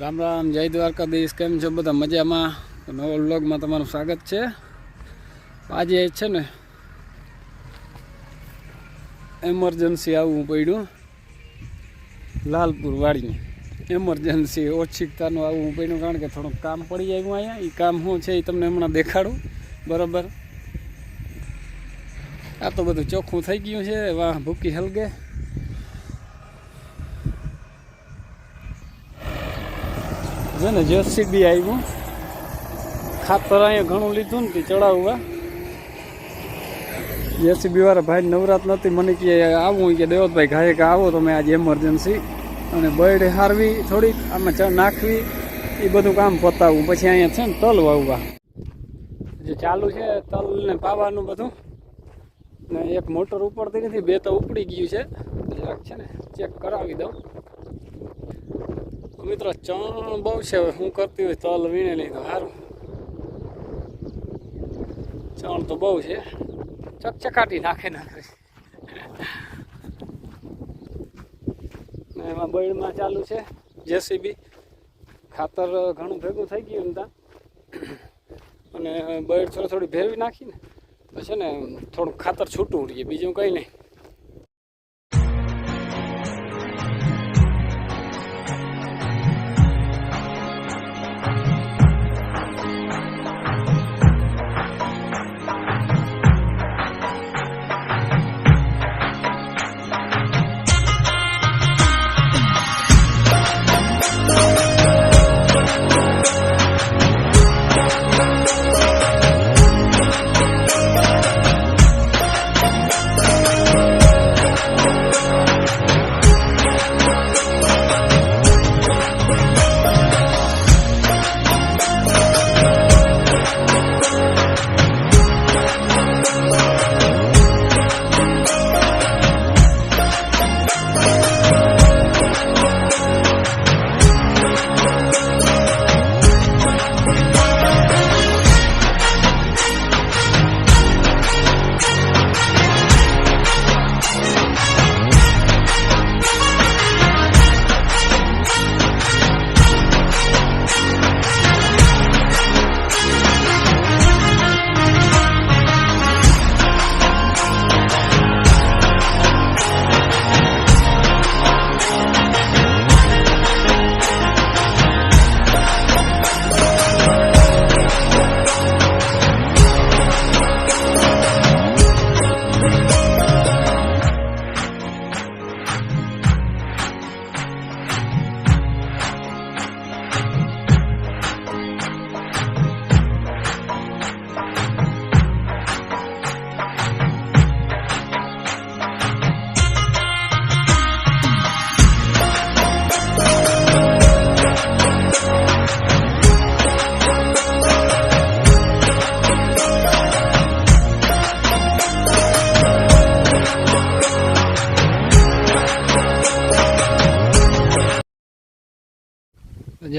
રામ રામ, જય દ્વારકાધીશ। કેમ છો બધા? મજામાં? નવો વ્લોગમાં તમારું સ્વાગત છે। આજે છે ને એમરજન્સી આવવું પડ્યું લાલપુર વાડીને। એમરજન્સી ઓછીકતાનું આવવું પડ્યું કારણ કે થોડુંક કામ પડી આવ્યું અહીંયા। એ કામ શું છે એ તમને હમણાં દેખાડું, બરાબર? આ તો બધું ચોખ્ખું થઈ ગયું છે, વાહ ભૂકી હલગે। છે ને જેસીબી આવ્યું, ખાતર અહીંયા ઘણું લીધું ને ચડાવવા। જેસીબી વાળા ભાઈ નવરાત નથી, મને કે આવું કે દેવતભાઈ ઘાયે કે આવો તમે આજે એમરજન્સી, અને બર્ડ હારવી થોડીક આમાં નાખવી, એ બધું કામ પતાવવું। પછી અહીંયા છે ને તલ વાવવા જે ચાલુ છે, તલ ને પાવાનું બધું। ને એક મોટર ઉપડતી નથી, બે તો ઉપડી ગયું છે, જરાક છે ને ચેક કરાવી દઉં। મિત્રો ચણ બહુ છે, હવે શું કરતી હોય તલ વીણે નહીં તો સારું। ચણ તો બહુ છે, ચકચકાટી નાખે ને એમાં બળમાં ચાલુ છે જેસીબી। ખાતર ઘણું ભેગું થઈ ગયું ને ત્યાં, અને બળ થોડી ભેરવી નાખીને પછી ને થોડુંક ખાતર છૂટું રહીએ, બીજું કંઈ નહીં।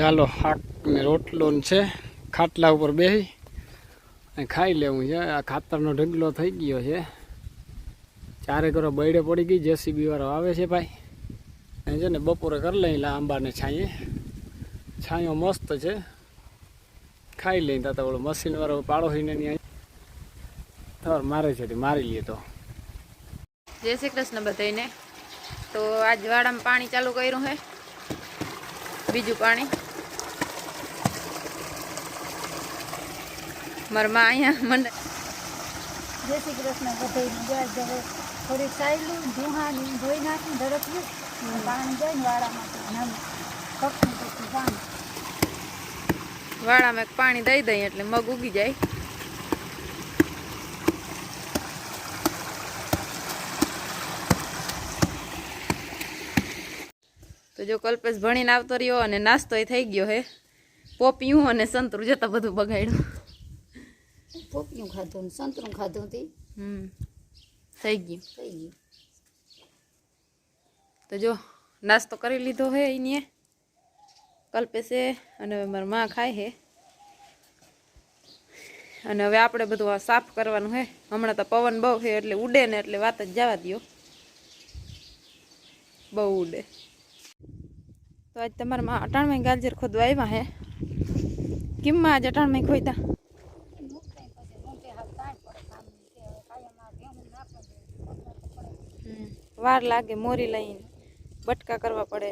ચાલો શાક ને રોટલો છે, ખાટલા ઉપર બેસી અને ખાઈ લેવું છે। આ ખાતરનો ઢગલો થઈ ગયો છે, ચારે કરો બૈડે પડી ગઈ। જેસીબી વાળો આવે છે ભાઈ, એ છે ને બપોરે કરી લઈ આંબાને છાંયો મસ્ત છે, ખાઈ લઈને તા ઓલો મશીન વાળો પાડોશીને થર મારે છે, મારી લઈએ તો। જય શ્રી કૃષ્ણ બધાને। તો આજ વાડામાં પાણી ચાલુ કર્યું છે, બીજું પાણી મારા માં અહીંયા મને જય શ્રી કૃષ્ણ બધાને। થોડીક સાયલું ધુહાની ધોઈ નાખી ધડકલું પાણી જાય ને વાડામાં પાણી વાડામાં પાણી દઈ દઈએ એટલે મગ ઉગી જાય। તો જો કલ્પેશ ભણીને આવતો રહ્યો અને નાસ્તો થઈ ગયો હે, પોપિયું અને સંતરું જતા બધું બગાડ્યું। પોપિયું ખાધું ને સંતરું ખાધું હતી, થઈ ગયું। તો જો નાસ્તો કરી લીધો હે એને કલ્પેશે, અને હવે મારા માં ખાય હે, અને હવે આપણે બધું આ સાફ કરવાનું હે। હમણાં તો પવન બહુ છે એટલે ઉડે ને એટલે વાત જ જવા દો, બહુ ઉડે। તો આજ તમારામાં અટાણમાં ગાજર ખોદવા આવ્યા હે કેમમાં આજ અટાણમાં ખોઈતા વાર લાગે મોરી લઈને બટકા કરવા પડે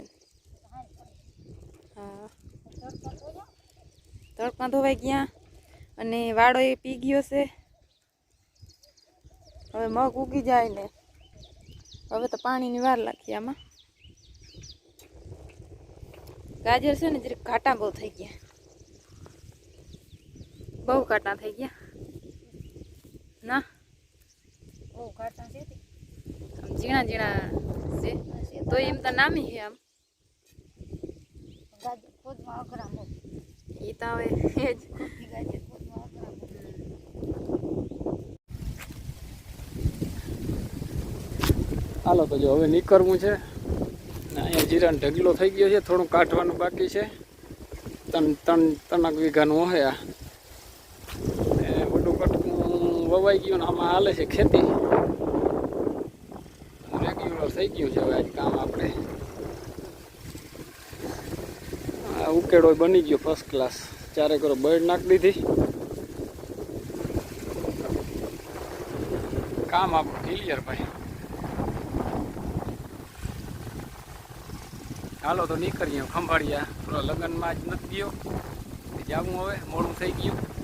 હા તડકા ધોવાઈ ગયા અને વાળો એ પી ગયો છે હવે મગ ઉગી જાય ને હવે તો પાણીની વાર લાગી આમાં ગાજર છે ને જરીક ઘાટા બહુ થઈ ગયા બહુ ઘાટા થઈ ગયા ના બહુ ઘાટા છે આમ ઝીણા ઝીણા છે તો એમ તો નામી છે આમ ગાજર ખોદમાં અઘરા બહુ એ તો હવે એ જ ગાજર ખોદમાં અઘરા બહુ હાલો તો જો હવે નીકળવું છે ને અહીંયા જીરાનો ઢગલો થઈ ગયો છે થોડું કાઢવાનું બાકી છે ત્રણક વીઘાનું હે આ ને બધું કટકું વવાઈ ગયું ને આમાં હાલે છે ખેતી રેગ્યુલર થઈ ગયું છે હવે આજ કામ આપણે આ ઉકેડો બની ગયો ફર્સ્ટ ક્લાસ ચારે કરો બળ નાખી દીધી કામ આપણું ક્લિયર ભાઈ હાલો તો નીકળીએ ખંભાળિયા થોડા લગ્નમાં જ નથી ગયો જાવું હવે મોડું થઈ ગયું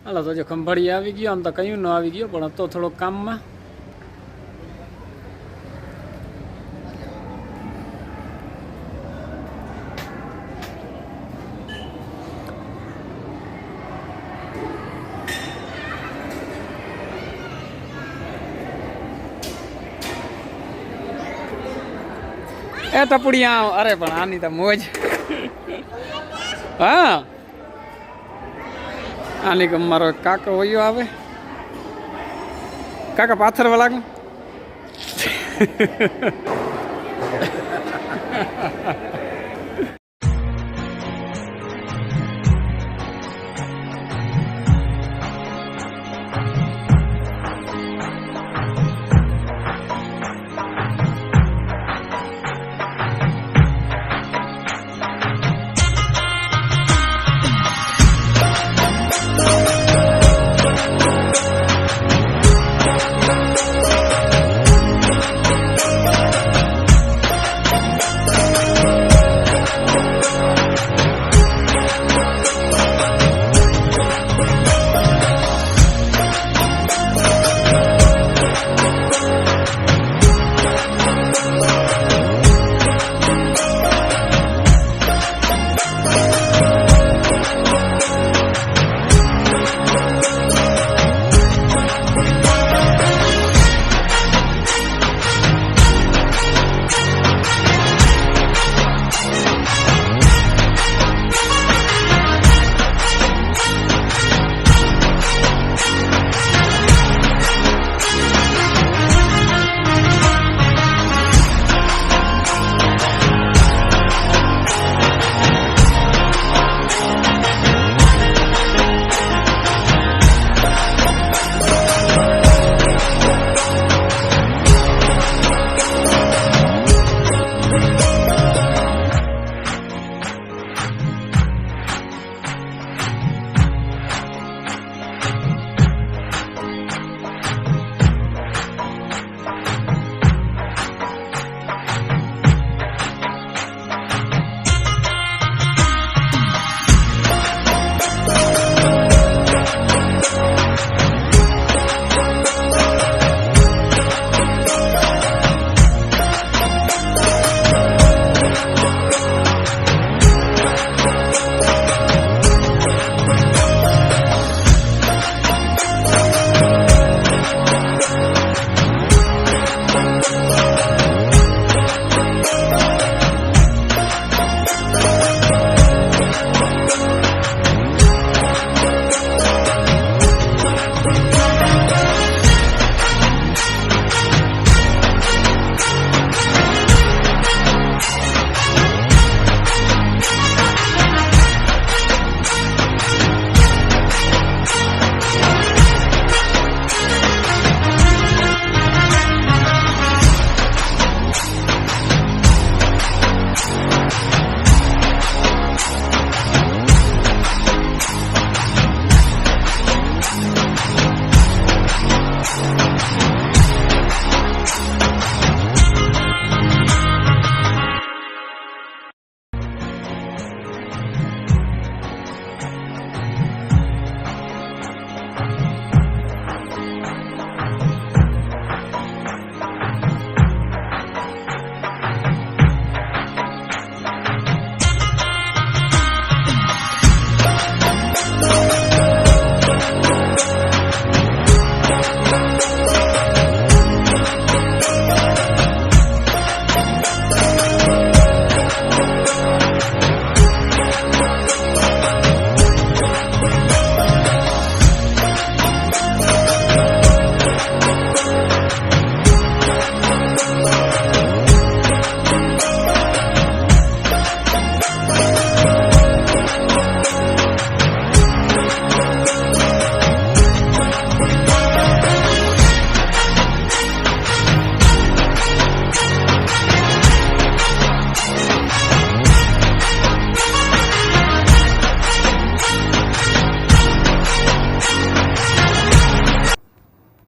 હાલો તો જો ખંભાળી આવી ગયો આમ તો કયું ન આવી ગયો પણ હતો થોડો કામમાં એ ટપુડિયા અરે પણ આની તો મોજ હા આની કે મારો કાકો વયો આવે કાકા પાથરવા લાગુ